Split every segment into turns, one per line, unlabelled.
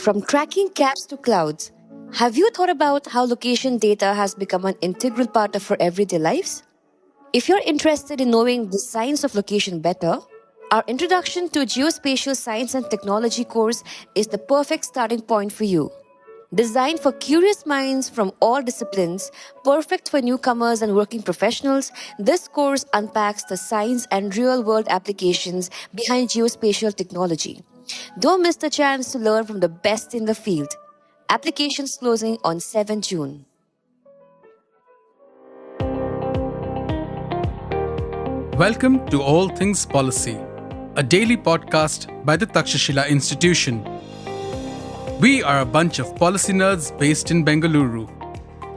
From tracking cabs to clouds, have you thought about how location data has become an integral part of our everyday lives? If you're interested in knowing the science of location better, our Introduction to Geospatial Science and Technology course is the perfect starting point for you. Designed for curious minds from all disciplines, perfect for newcomers and working professionals, this course unpacks the science and real world applications behind geospatial technology. Don't miss the chance to learn from the best in the field. Applications closing on 7 June.
Welcome to All Things Policy, a daily podcast by the Takshashila Institution. We are a bunch of policy nerds based in Bengaluru,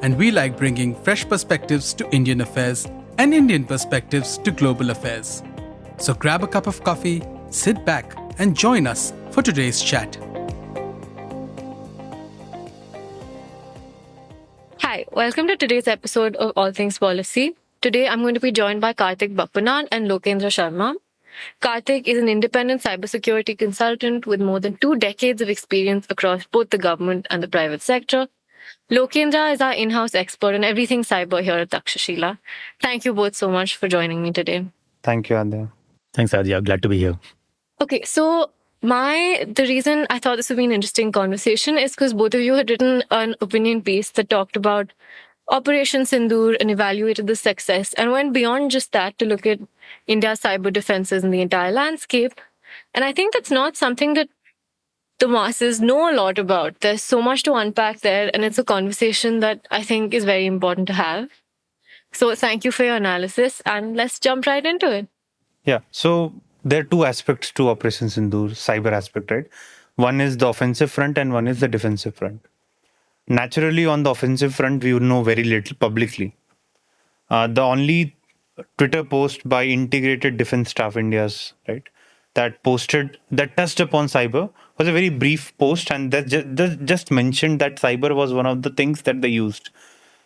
and we like bringing fresh perspectives to Indian affairs and Indian perspectives to global affairs. So grab a cup of coffee, sit back, and join us for today's chat.
Hi, welcome to today's episode of All Things Policy. Today, I'm going to be joined by Karthik Bappanad and Lokendra Sharma. Karthik is an independent cybersecurity consultant with more than 2 decades of experience across both the government and the private sector. Lokendra is our in-house expert on everything cyber here at Takshashila. Thank you both so much for joining me today.
Thank you, Adya.
Thanks, Adya. Glad to be here.
Okay, so the reason I thought this would be an interesting conversation is because both of you had written an opinion piece that talked about Operation Sindoor and evaluated the success and went beyond just that to look at India's cyber defenses in the entire landscape. And I think that's not something that the masses know a lot about. There's so much to unpack there, and it's a conversation that I think is very important to have. So thank you for your analysis, and let's jump right into it.
Yeah, so there are 2 aspects to Operation Sindoor, cyber aspect, right? One is the offensive front and one is the defensive front. Naturally, on the offensive front, we would know very little publicly. The only Twitter post by Integrated Defense Staff India's, right, that touched upon cyber was a very brief post, and that just mentioned that cyber was one of the things that they used,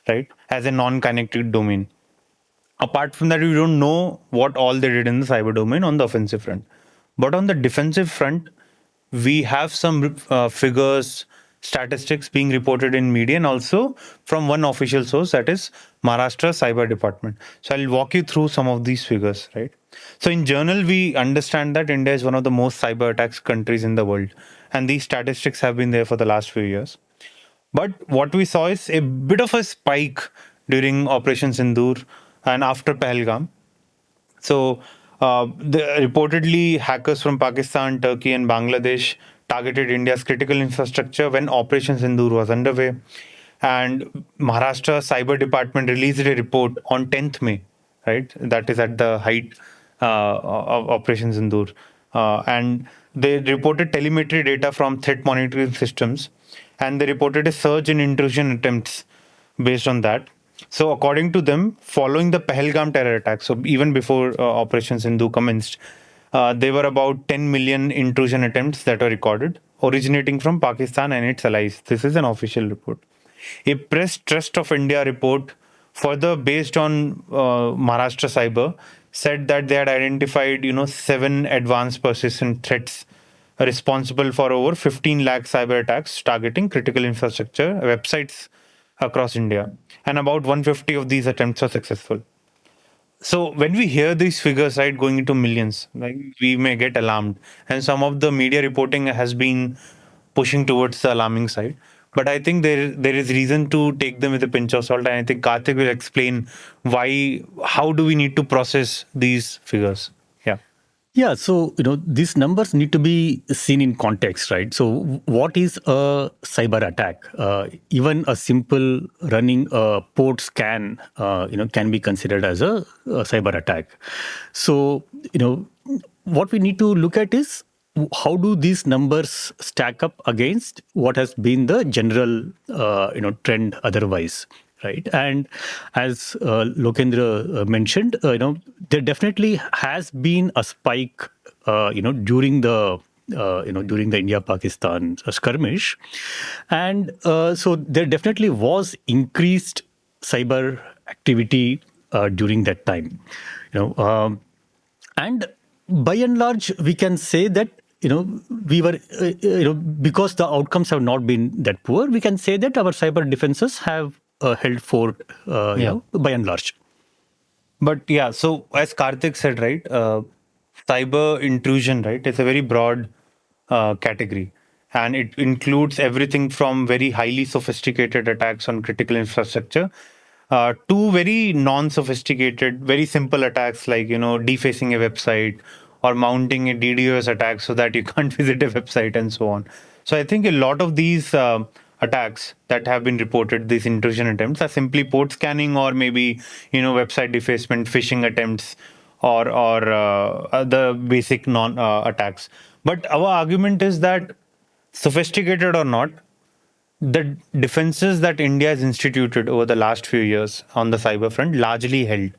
right, as a non-connected domain. Apart from that, we don't know what all they did in the cyber domain on the offensive front. But on the defensive front, we have some figures, statistics being reported in media, and also from one official source, that is Maharashtra Cyber Department. So I'll walk you through some of these figures, right? So in general, we understand that India is one of the most cyber attacks countries in the world, and these statistics have been there for the last few years. But what we saw is a bit of a spike during Operation Sindoor and after Pahalgam. So reportedly, hackers from Pakistan, Turkey, and Bangladesh targeted India's critical infrastructure when Operation Sindoor was underway. And Maharashtra Cyber Department released a report on 10th May, right? That is at the height of Operation Sindoor. And they reported telemetry data from threat monitoring systems, and they reported a surge in intrusion attempts based on that. So according to them, following the Pahalgam terror attack, so even before Operation Sindoor commenced, there were about 10 million intrusion attempts that were recorded, originating from Pakistan and its allies. This is an official report. A Press Trust of India report, further based on Maharashtra Cyber, said that they had identified, 7 advanced persistent threats responsible for over 15 lakh cyber attacks targeting critical infrastructure websites across India. And about 150 of these attempts were successful. So when we hear these figures, right, going into millions, like, we may get alarmed. And some of the media reporting has been pushing towards the alarming side. But I think there is reason to take them with a pinch of salt. And I think Karthik will explain how do we need to process these figures.
Yeah, so, these numbers need to be seen in context, right? So what is a cyber attack? Even a simple running a port scan, can be considered as a cyber attack. So, what we need to look at is how do these numbers stack up against what has been the general, trend otherwise. Right. And as Lokendra mentioned, there definitely has been a spike, during the India-Pakistan skirmish. And so there definitely was increased cyber activity during that time. And by and large, we can say that we were, because the outcomes have not been that poor, we can say that our cyber defenses have held fort, by and large.
But yeah, so as Karthik said, right, cyber intrusion, right, it's a very broad category. And it includes everything from very highly sophisticated attacks on critical infrastructure to very non-sophisticated, very simple attacks like, defacing a website or mounting a DDoS attack so that you can't visit a website and so on. So I think a lot of these attacks that have been reported, these intrusion attempts, are simply port scanning or maybe, website defacement, phishing attempts, or the basic non attacks. But our argument is that sophisticated or not, the defenses that India has instituted over the last few years on the cyber front largely held.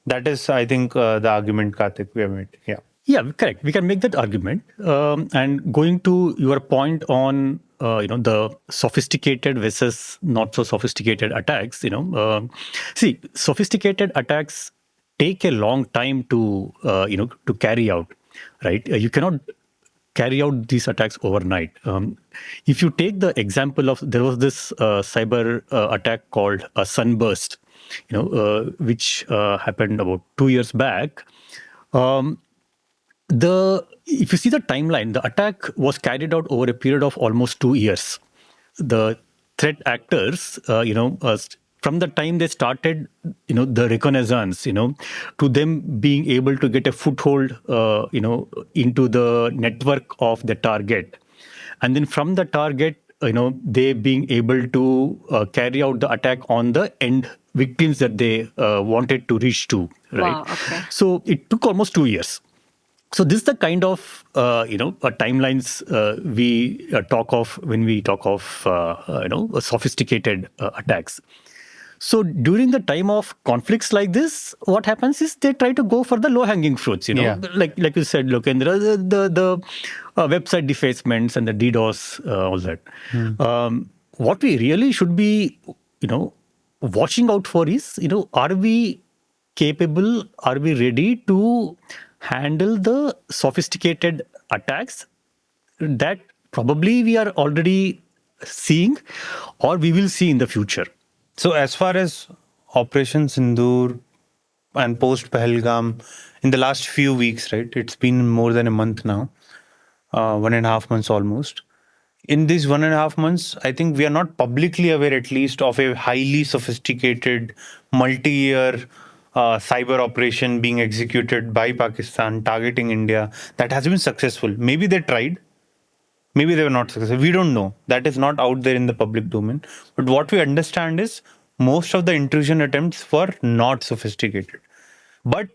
That is, I think, the argument, Karthik, we have made. Yeah.
Yeah, correct. We can make that argument. And going to your point on the sophisticated versus not so sophisticated attacks, see, sophisticated attacks take a long time to to carry out, right? You cannot carry out these attacks overnight. If you take the example of, there was this cyber attack called a Sunburst, which happened about 2 years back. If you see the timeline, the attack was carried out over a period of almost 2 years. The threat actors, from the time they started, the reconnaissance, to them being able to get a foothold, into the network of the target, and then from the target, they being able to carry out the attack on the end victims that they wanted to reach to, right?
Wow, okay.
So it took almost 2 years. So this is the kind of timelines we talk of when we talk of sophisticated attacks. So during the time of conflicts like this, what happens is they try to go for the low-hanging fruits. Like you said, Lokendra, the website defacements and the DDoS, all that. What we really should be, watching out for is, are we capable? Are we ready to handle the sophisticated attacks that probably we are already seeing or we will see in the future?
So as far as Operation Sindoor and post Pahalgam, in the last few weeks, right, it's been more than a month now, 1.5 months almost. In these 1.5 months, I think we are not publicly aware, at least, of a highly sophisticated, multi-year cyber operation being executed by Pakistan targeting India that has been successful. Maybe they tried. Maybe they were not successful. We don't know. That is not out there in the public domain. But what we understand is most of the intrusion attempts were not sophisticated. But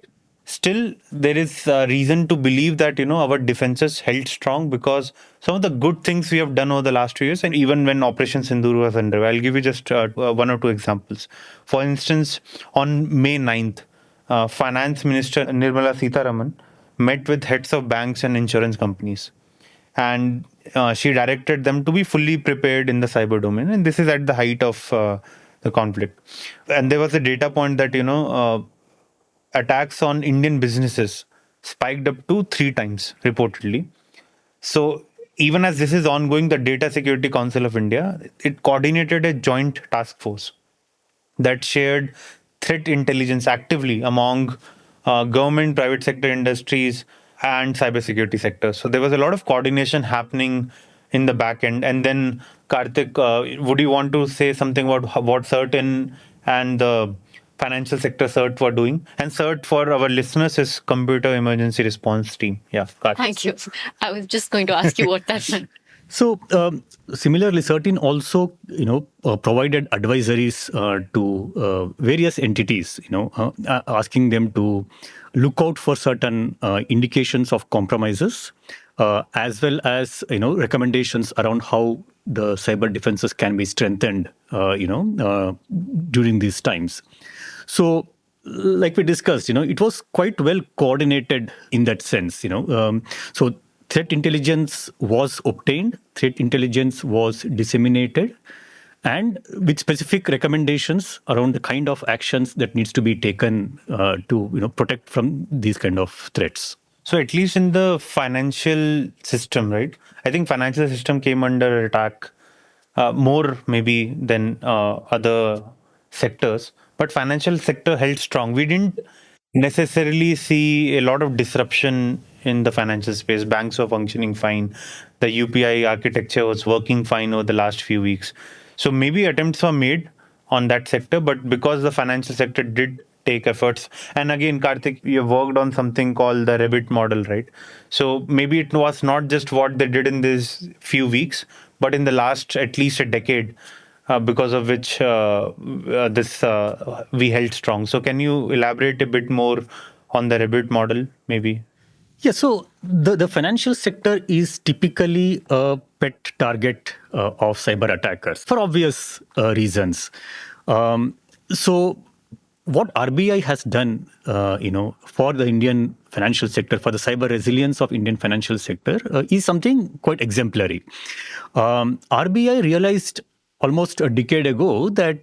still, there is reason to believe that, our defenses held strong because some of the good things we have done over the last 2 years, and even when Operation Sindoor was under, I'll give you just 1 or 2 examples. For instance, on May 9th, Finance Minister Nirmala Sitharaman met with heads of banks and insurance companies. And she directed them to be fully prepared in the cyber domain. And this is at the height of the conflict. And there was a data point that, attacks on Indian businesses spiked up to 3 times reportedly. So even as this is ongoing, the Data Security Council of India, it coordinated a joint task force that shared threat intelligence actively among government, private sector industries, and cybersecurity sector. So there was a lot of coordination happening in the back end. And then, Karthik, would you want to say something about what CERT and the financial sector CERT were doing? And CERT, for our listeners, is Computer Emergency Response Team. Yeah, Karthik.
Thank you. I was just going to ask you what that meant.
So similarly, CERT also, provided advisories to various entities, asking them to look out for certain indications of compromises, as well as, recommendations around how the cyber defenses can be strengthened, during these times. So, like we discussed, it was quite well coordinated in that sense, so threat intelligence was obtained, threat intelligence was disseminated, and with specific recommendations around the kind of actions that needs to be taken to protect from these kind of threats.
So at least in the financial system, right? I think financial system came under attack more maybe than other sectors, but financial sector held strong. We didn't necessarily see a lot of disruption in the financial space. Banks were functioning fine. The UPI architecture was working fine over the last few weeks. So maybe attempts were made on that sector, but because the financial sector did take efforts, and again, Karthik, you worked on something called the ReBIT model, right? So maybe it was not just what they did in these few weeks, but in the last at least a decade, because of which this we held strong. So can you elaborate a bit more on the ReBIT model, maybe?
Yeah, so the financial sector is typically a pet target of cyber attackers for obvious reasons. So what RBI has done, for the Indian financial sector, for the cyber resilience of Indian financial sector, is something quite exemplary. RBI realized almost a decade ago that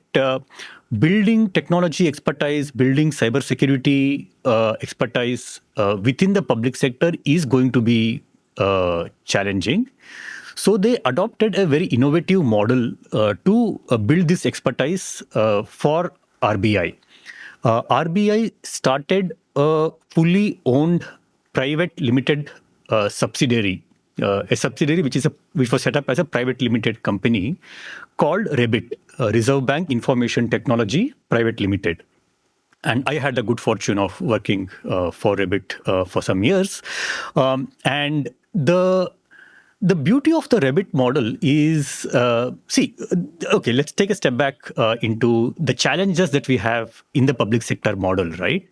building technology expertise, building cybersecurity expertise within the public sector is going to be challenging. So they adopted a very innovative model to build this expertise for RBI. RBI started a fully owned private limited subsidiary, a subsidiary which was set up as a private limited company called ReBIT, Reserve Bank Information Technology Private Limited. And I had the good fortune of working for ReBIT for some years. And the beauty of the ReBIT model is, okay, let's take a step back into the challenges that we have in the public sector model, right?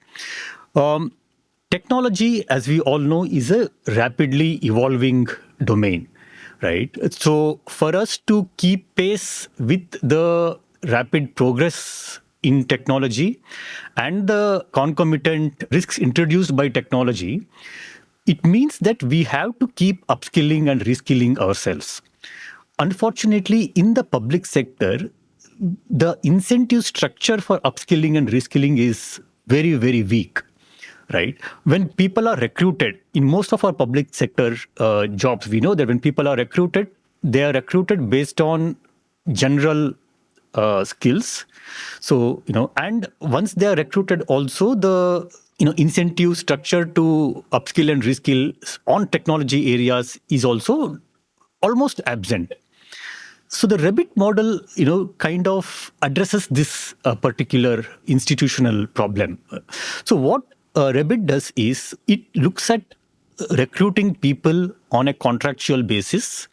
Technology, as we all know, is a rapidly evolving domain, right? So for us to keep pace with the rapid progress in technology and the concomitant risks introduced by technology, it means that we have to keep upskilling and reskilling ourselves. Unfortunately, in the public sector, the incentive structure for upskilling and reskilling is very, very weak, right? When people are recruited, in most of our public sector jobs, we know that when people are recruited, they are recruited based on general skills. So, and once they are recruited also, the incentive structure to upskill and reskill on technology areas is also almost absent. So the ReBIT model, kind of addresses this particular institutional problem. So what ReBIT does is it looks at recruiting people on a contractual basis,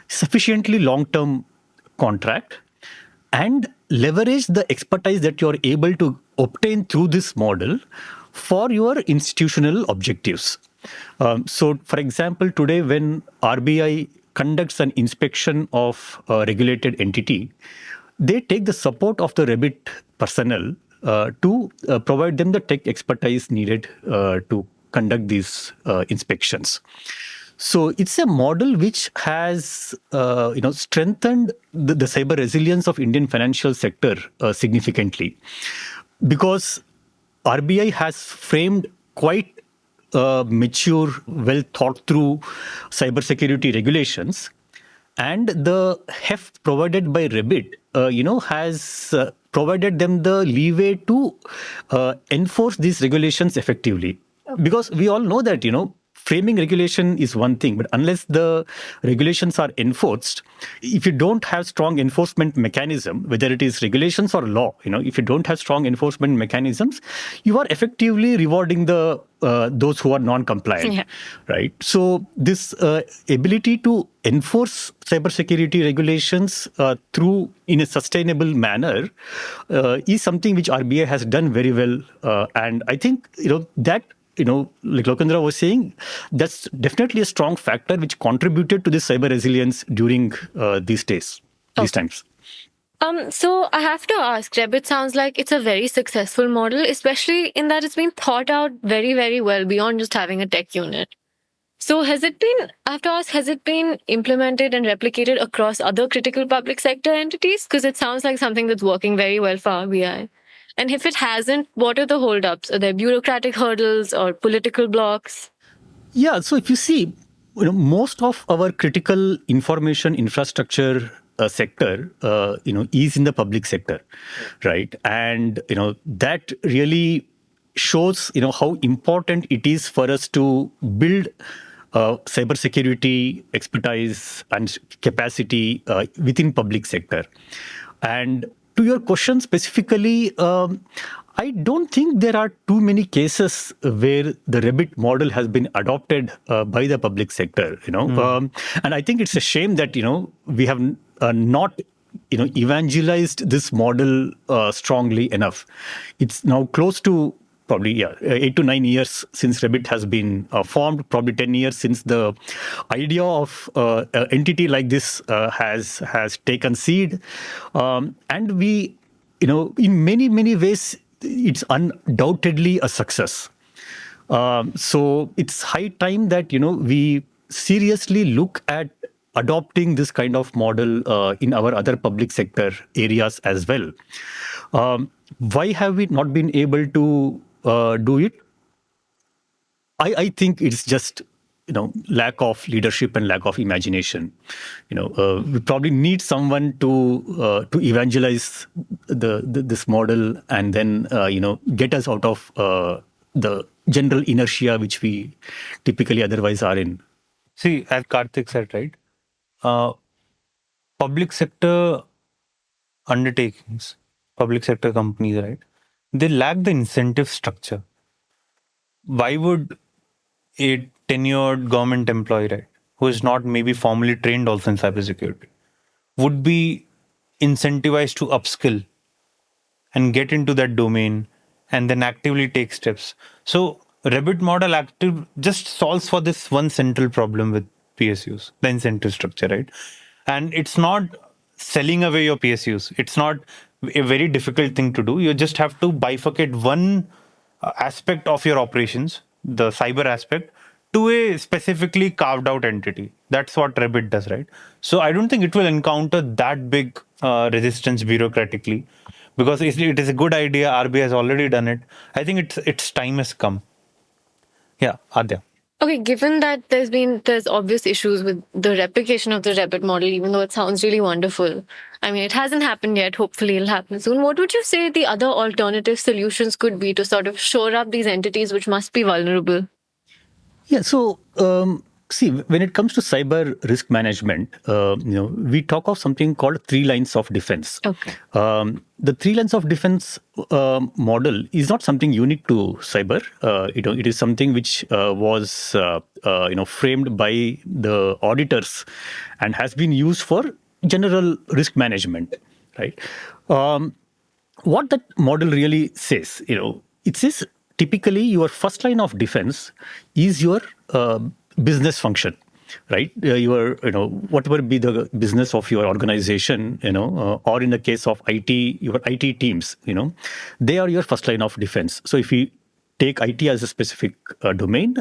sufficiently long-term contract, and leverage the expertise that you're able to obtain through this model for your institutional objectives. So, for example, today when RBI conducts an inspection of a regulated entity, they take the support of the ReBIT personnel to provide them the tech expertise needed to conduct these inspections. So it's a model which has, strengthened the cyber resilience of Indian financial sector significantly, because RBI has framed quite mature, well thought through cybersecurity regulations, and the heft provided by ReBIT, has provided them the leeway to enforce these regulations effectively. Because we all know that, framing regulation is one thing, but unless the regulations are enforced, if you don't have strong enforcement mechanism, whether it is regulations or law, if you don't have strong enforcement mechanisms, you are effectively rewarding the those who are non-compliant, right? So this ability to enforce cybersecurity regulations through in a sustainable manner is something which RBI has done very well, and I think that. Like Lokendra was saying, that's definitely a strong factor which contributed to this cyber resilience during these days, these times.
So I have to ask, ReBIT sounds like it's a very successful model, especially in that it's been thought out very, very well beyond just having a tech unit. So I have to ask, has it been implemented and replicated across other critical public sector entities? Because it sounds like something that's working very well for RBI. And if it hasn't, what are the holdups? Are there bureaucratic hurdles or political blocks?
Yeah, so if you see, most of our critical information infrastructure sector, is in the public sector, right? And that really shows how important it is for us to build cybersecurity expertise and capacity within public sector. And to your question specifically, I don't think there are too many cases where the ReBIT model has been adopted by the public sector. And I think it's a shame that we have not evangelized this model strongly enough. It's now close to probably 8 to 9 years since ReBIT has been formed, probably 10 years since the idea of an entity like this has taken seed. And we, in many ways, it's undoubtedly a success. So it's high time that, we seriously look at adopting this kind of model in our other public sector areas as well. Why have we not been able to do it? I think it's just lack of leadership and lack of imagination. We probably need someone to evangelize this model and then get us out of the general inertia which we typically otherwise are in.
See, as Karthik said, right? Public sector undertakings, public sector companies, right? They lack the incentive structure. Why would a tenured government employee, right, who is not maybe formally trained also in cybersecurity, would be incentivized to upskill and get into that domain and then actively take steps? So ReBIT model just solves for this one central problem with PSUs, the incentive structure, right? And it's not selling away your PSUs. It's not a very difficult thing to do. You just have to bifurcate one aspect of your operations, the cyber aspect, to a specifically carved out entity. That's what ReBIT does, right? So I don't think it will encounter that big resistance bureaucratically, because it is a good idea. RBI has already done it. I think its time has come. Yeah, Adya.
Okay, given that there's obvious issues with the replication of the ReBIT model, even though it sounds really wonderful. I mean, it hasn't happened yet. Hopefully it'll happen soon. What would you say the other alternative solutions could be to sort of shore up these entities which must be vulnerable?
Yeah, so see, when it comes to cyber risk management, we talk of something called 3 lines of defense.
Okay.
The 3 lines of defense model is not something unique to cyber. It is something which was framed by the auditors and has been used for general risk management, right? What that model really says, it says typically your first line of defense is your business function, right? Your, whatever be the business of your organization, or in the case of IT, your IT teams, they are your first line of defense. So if we take IT as a specific domain,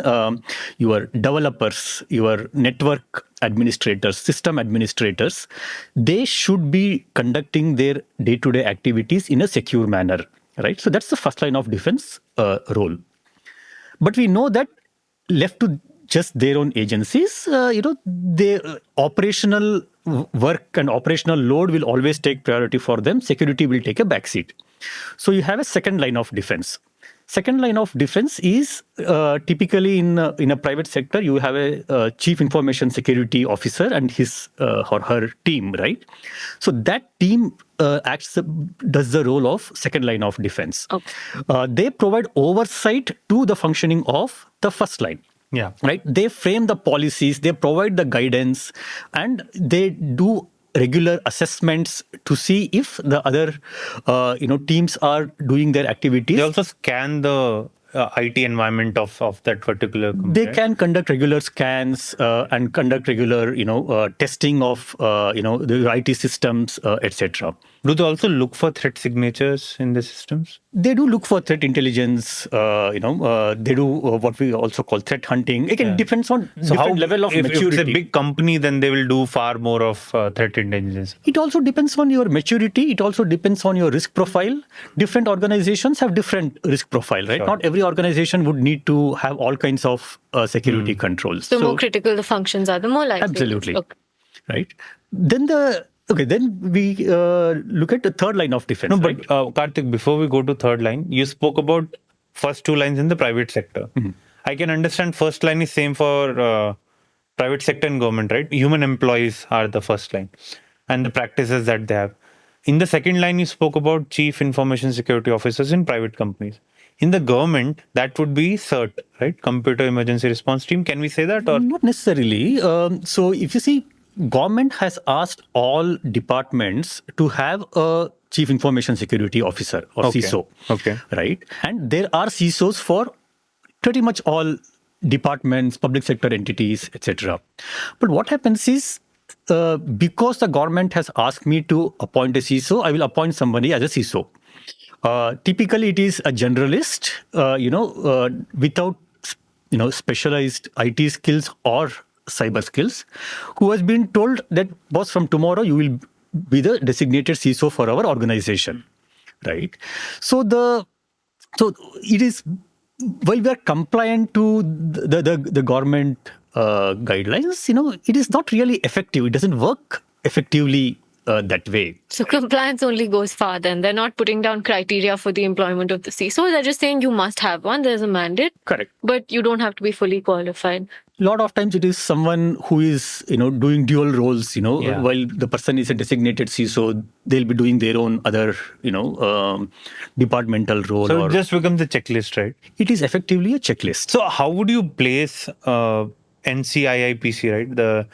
your developers, your network administrators, system administrators, they should be conducting their day-to-day activities in a secure manner, right? So that's the first line of defense role. But we know that left to just their own agencies, their operational work and operational load will always take priority for them. Security will take a backseat. So you have a second line of defense. Second line of defense is typically in a private sector, you have a chief information security officer and his or her team, right? So that team does the role of second line of defense. Okay. They provide oversight to the functioning of the first line.
Yeah.
Right. They frame the policies, they provide the guidance, and they do regular assessments to see if the other, teams are doing their activities.
They also scan the IT environment of that particular company.
They can conduct regular scans and conduct regular, testing of, the IT systems, etc.
Do they also look for threat signatures in the systems?
They do look for threat intelligence. They do what we also call threat hunting. Again, it depends on different level of maturity.
If it's a big company, then they will do far more of threat intelligence.
It also depends on your maturity. It also depends on your risk profile. Different organizations have different risk profile, right? Sure. Not every organization would need to have all kinds of security controls.
So more critical the functions are, the more likely.
Absolutely.
Okay.
Right. Then we look at the third line of defense.
No,
right?
but Karthik, before we go to third line, you spoke about first two lines in the private sector. I can understand first line is same for private sector and government, right? Human employees are the first line and the practices that they have. In the second line, you spoke about chief information security officers in private companies. In the government, that would be CERT, right? Computer Emergency Response Team. Can we say that? Or
Not necessarily. So if you see, government has asked all departments to have a chief information security officer or CISO.
Okay.
Right. And there are CISOs for pretty much all departments, public sector entities, etc. But what happens is, because the government has asked me to appoint a CISO, I will appoint somebody as a CISO. Typically, it is a generalist, without specialized IT skills or cyber skills, who has been told that, boss, from tomorrow you will be the designated CISO for our organization, right? So it is, while we are compliant to the government guidelines, it is not really effective. It doesn't work effectively that way.
So compliance only goes far then. They're not putting down criteria for the employment of the CISO. They're just saying you must have one. There's a mandate.
Correct.
But you don't have to be fully qualified.
A lot of times it is someone who is, doing dual roles, while the person is a designated CISO, they'll be doing their own other, departmental role.
So it just becomes a checklist, right?
It is effectively a checklist.
So how would you place NCIIPC, right? The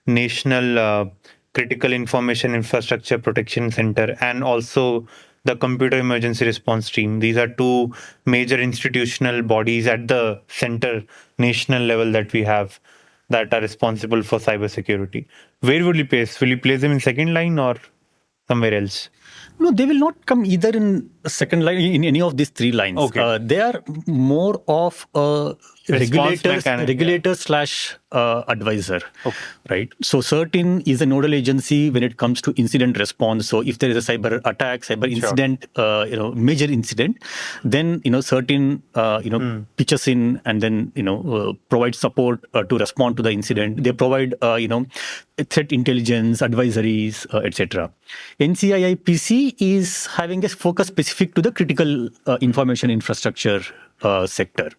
National Critical Information Infrastructure Protection Center, and also the Computer Emergency Response Team. These are two major institutional bodies at the center national level that we have that are responsible for cybersecurity. Where would you place? Will you place them in second line or somewhere else?
No, they will not come either in second line, in any of these three lines.
Okay.
They are more of a regulator slash advisor, right? So CERT is a nodal agency when it comes to incident response. So if there is a cyber attack, cyber incident, major incident, then CERT pitches in and then provides support to respond to the incident. They provide threat intelligence, advisories, etc. NCIIPC is having a focus specific to the critical information infrastructure sector,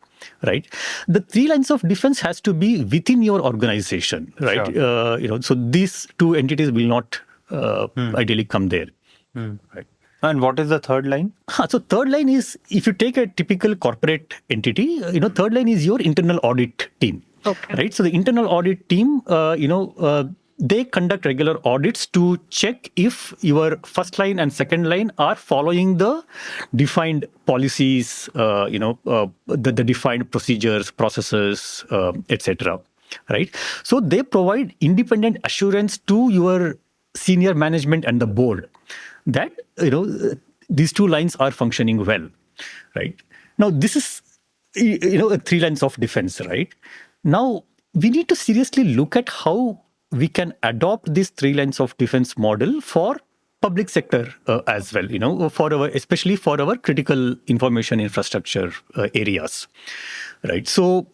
right? The three lines of defense has to be within your organization, right?
Sure.
So these two entities will not ideally come there, right?
And what is the third line?
So third line is, if you take a typical corporate entity, third line is your internal audit team, right? So the internal audit team, they conduct regular audits to check if your first line and second line are following the defined policies, the defined procedures, processes, etc. Right? So they provide independent assurance to your senior management and the board that these two lines are functioning well. Right? Now this is three lines of defense. Right? Now we need to seriously look at how we can adopt this three lines of defense model for public sector as well, especially for our critical information infrastructure areas, right? So,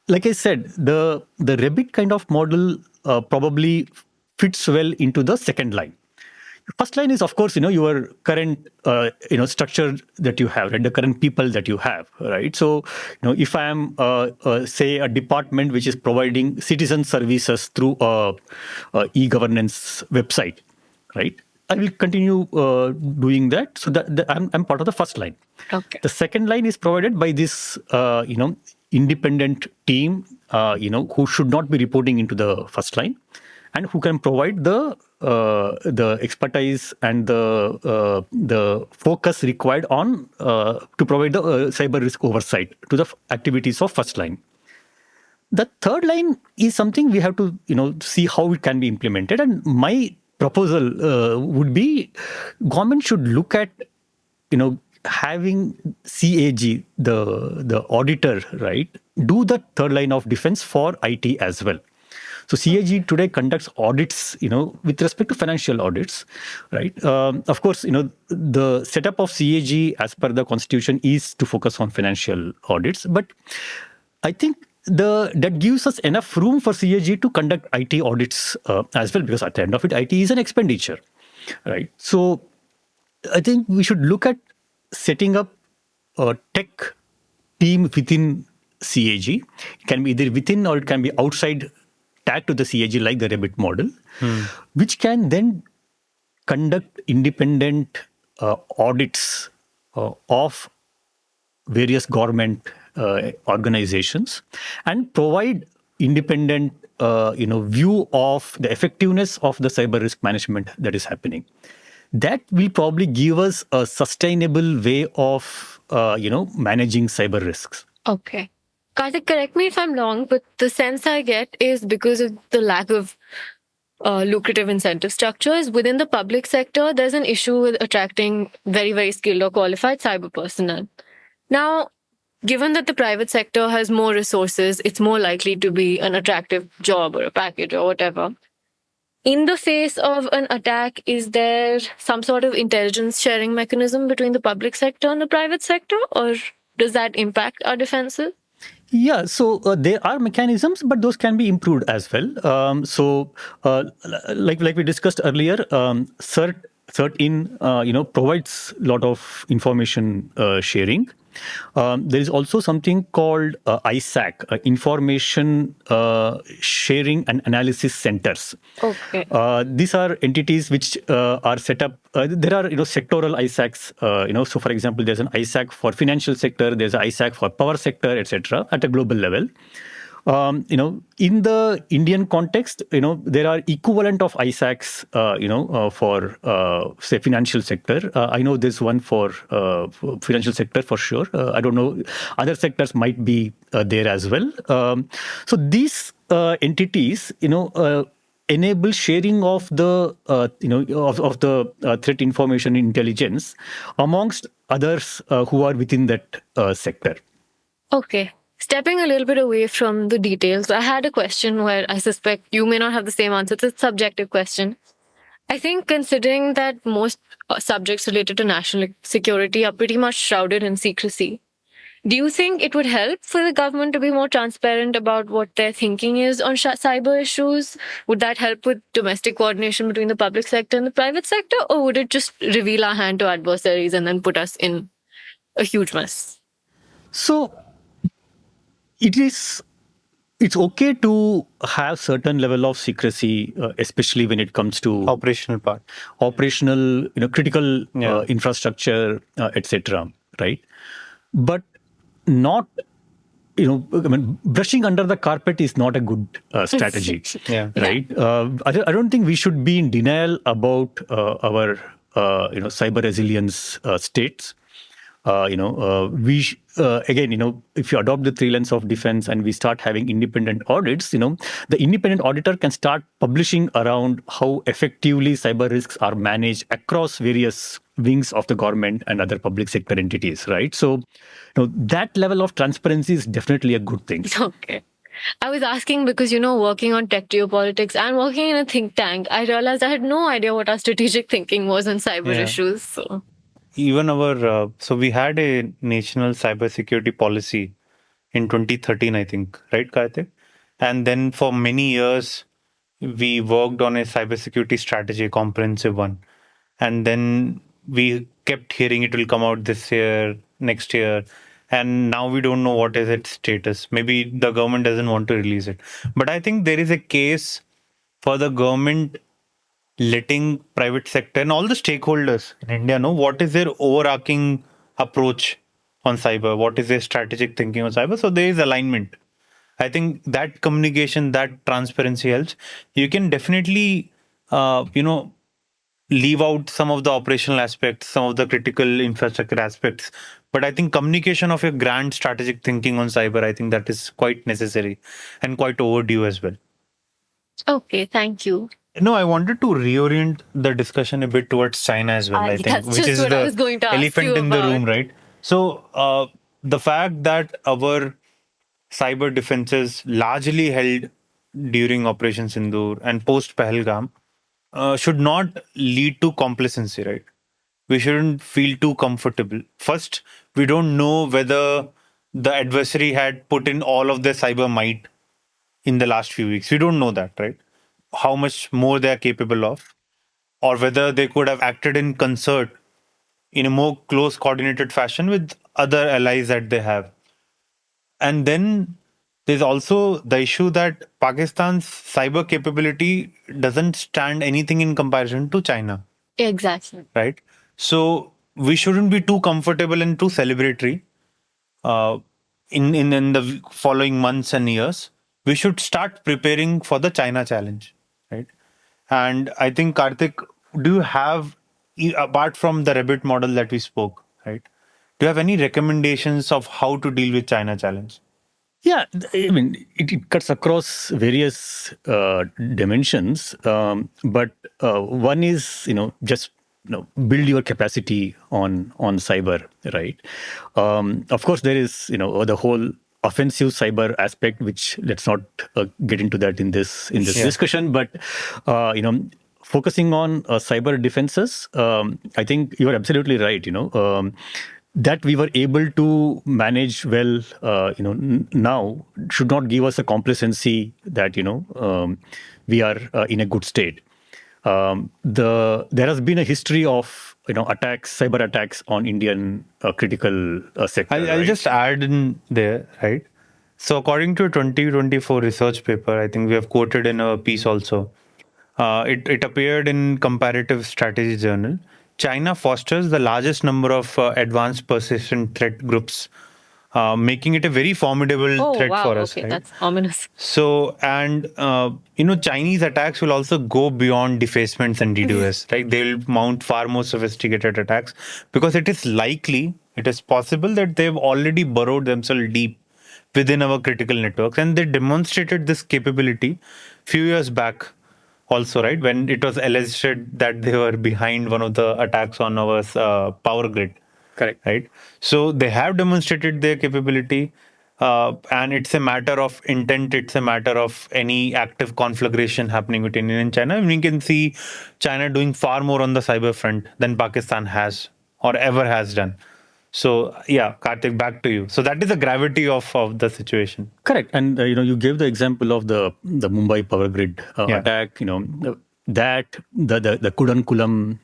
like I said, the ReBIT kind of model probably fits well into the second line. First line is, of course, your current, structure that you have, right? The current people that you have, right? So, if I am, say, a department which is providing citizen services through a e-governance website, right? I will continue doing that. So that I'm part of the first line.
Okay.
The second line is provided by this, independent team, who should not be reporting into the first line, and who can provide the expertise and the focus required on to provide the cyber risk oversight to the activities of first line. The third line is something we have to see how it can be implemented. And my proposal would be, government should look at having CAG, the auditor, right, do the third line of defense for IT as well. So CAG today conducts audits, with respect to financial audits, right? Of course, the setup of CAG as per the constitution is to focus on financial audits, but I think that gives us enough room for CAG to conduct IT audits as well, because at the end of it, IT is an expenditure, right? So I think we should look at setting up a tech team within CAG. It can be either within or it can be outside tagged to the CAG like the ReBIT model, which can then conduct independent audits of various government organizations and provide independent view of the effectiveness of the cyber risk management that is happening. That will probably give us a sustainable way of managing cyber risks.
Okay. Karthik, correct me if I'm wrong, but the sense I get is because of the lack of lucrative incentive structures within the public sector, there's an issue with attracting very, very skilled or qualified cyber personnel. Now, given that the private sector has more resources, it's more likely to be an attractive job or a package or whatever. In the face of an attack, is there some sort of intelligence sharing mechanism between the public sector and the private sector, or does that impact our defenses?
Yeah, so there are mechanisms, but those can be improved as well. Like we discussed earlier, CERT-in provides a lot of information sharing. There is also something called ISAC, Information Sharing and Analysis Centers.
Okay.
These are entities which are set up. There are sectoral ISACs. So for example, there's an ISAC for financial sector. There's an ISAC for power sector, etc. At a global level. In the Indian context, there are equivalent of ISACs, for say financial sector. I know there's one for financial sector for sure. I don't know, other sectors might be there as well. So these entities, enable sharing of the of the threat information intelligence amongst others who are within that sector.
Okay. Stepping a little bit away from the details, I had a question where I suspect you may not have the same answer. It's a subjective question. I think considering that most subjects related to national security are pretty much shrouded in secrecy, do you think it would help for the government to be more transparent about what their thinking is on cyber issues? Would that help with domestic coordination between the public sector and the private sector? Or would it just reveal our hand to adversaries and then put us in a huge mess?
So it's okay to have certain level of secrecy, especially when it comes to
Operational part.
operational, critical infrastructure, etc. Right, but not. Brushing under the carpet is not a good strategy. Right. I don't think we should be in denial about our cyber resilience states. Again, if you adopt the three lens of defense and we start having independent audits, the independent auditor can start publishing around how effectively cyber risks are managed across various wings of the government and other public sector entities, right? So, that level of transparency is definitely a good thing.
Okay. I was asking because, working on tech geopolitics and working in a think tank, I realized I had no idea what our strategic thinking was on cyber issues. So.
Even so we had a national cybersecurity policy in 2013, I think, right, Karthik? And then for many years, we worked on a cybersecurity strategy, a comprehensive one. And then we kept hearing it will come out this year, next year. And now we don't know what is its status. Maybe the government doesn't want to release it. But I think there is a case for the government letting private sector and all the stakeholders in India know what is their overarching approach on cyber, what is their strategic thinking on cyber. So there is alignment. I think that communication, that transparency helps. You can definitely, leave out some of the operational aspects, some of the critical infrastructure aspects. But I think communication of your grand strategic thinking on cyber, I think that is quite necessary and quite overdue as well.
Okay, thank you.
No, I wanted to reorient the discussion a bit towards China as well, I think, which is the elephant in the room, right? So the fact that our cyber defenses largely held during Operation Sindoor and post Pahalgam should not lead to complacency, right? We shouldn't feel too comfortable. First, we don't know whether the adversary had put in all of their cyber might in the last few weeks. We don't know that, right? How much more they are capable of, or whether they could have acted in concert in a more close coordinated fashion with other allies that they have. And then there's also the issue that Pakistan's cyber capability doesn't stand anything in comparison to China,
Exactly.
right? So we shouldn't be too comfortable and too celebratory uh, in the following months and years. We should start preparing for the China challenge, right? And I think, Karthik, do you have, apart from the ReBIT model that we spoke, right? Do you have any recommendations of how to deal with China challenge?
Yeah, I mean, it cuts across various dimensions, but one is, just build your capacity on cyber, right? Of course, there is, the whole offensive cyber aspect, which let's not get into that in this discussion, but focusing on cyber defenses, I think you are absolutely right. That we were able to manage well, now should not give us a complacency that we are in a good state. There has been a history of attacks, cyber attacks on Indian critical sector.
I'll
right?
just add in there, right? So according to a 2024 research paper, I think we have quoted in a piece also. It appeared in Comparative Strategy Journal. China fosters the largest number of advanced persistent threat groups, making it a very formidable
Oh,
threat
wow.
for us.
Okay,
Right?
that's ominous.
So, and Chinese attacks will also go beyond defacements and DDoS, right? They'll mount far more sophisticated attacks because it is possible that they've already burrowed themselves deep within our critical networks, and they demonstrated this capability few years back also, right? When it was alleged that they were behind one of the attacks on our power grid.
Correct.
Right. So they have demonstrated their capability, and it's a matter of intent. It's a matter of any active conflagration happening between India and China. And we can see China doing far more on the cyber front than Pakistan has or ever has done. So yeah, Karthik, back to you. So that is the gravity of the situation.
Correct, and you gave the example of the Mumbai power grid
Yeah.
attack. That the Kudankulam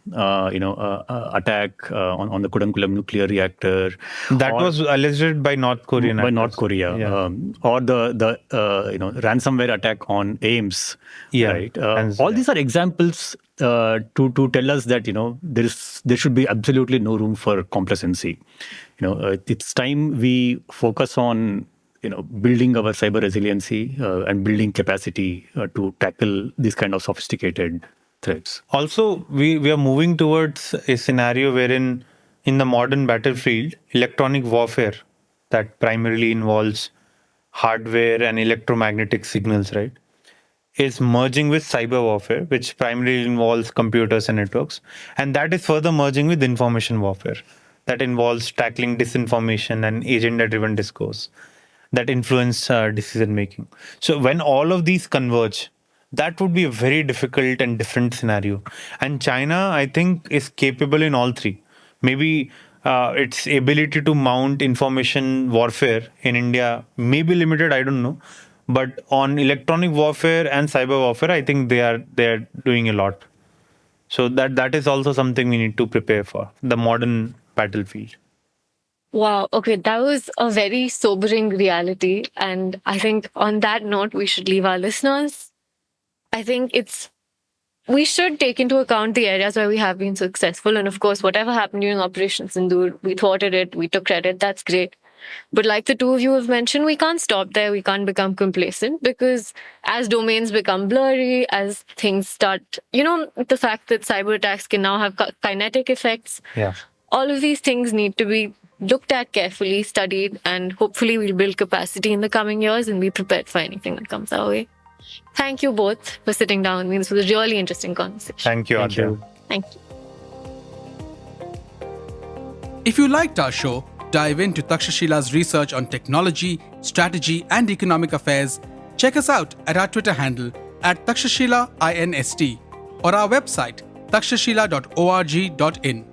attack on the Kudankulam nuclear reactor.
That was alleged by North Korea.
By North Korea,
Yeah.
or the ransomware attack on AIMS.
Yeah.
Right. All these are examples to tell us that there should be absolutely no room for complacency. It's time we focus on building our cyber resiliency and building capacity to tackle these kind of sophisticated threats.
Also, we are moving towards a scenario wherein in the modern battlefield, electronic warfare that primarily involves hardware and electromagnetic signals, right, is merging with cyber warfare, which primarily involves computers and networks. And that is further merging with information warfare that involves tackling disinformation and agenda-driven discourse that influence decision making. So when all of these converge, that would be a very difficult and different scenario. And China, I think, is capable in all three. Maybe its ability to mount information warfare in India may be limited, I don't know. But on electronic warfare and cyber warfare, I think they are doing a lot. So that is also something we need to prepare for, the modern battlefield.
Wow. Okay. That was a very sobering reality. And I think on that note, we should leave our listeners. I think we should take into account the areas where we have been successful. And of course, whatever happened during Operation Sindoor, we thwarted it, we took credit. That's great. But like the two of you have mentioned, we can't stop there. We can't become complacent because as domains become blurry, as things start, the fact that cyber attacks can now have kinetic effects.
Yeah.
All of these things need to be looked at carefully, studied, and hopefully we'll build capacity in the coming years and be prepared for anything that comes our way. Thank you both for sitting down with me. This was a really interesting conversation.
Thank you, Adya.
Thank you.
If you liked our show, dive into Takshashila's research on technology, strategy, and economic affairs. Check us out at our Twitter handle @takshashila INST or our website takshashila.org.in.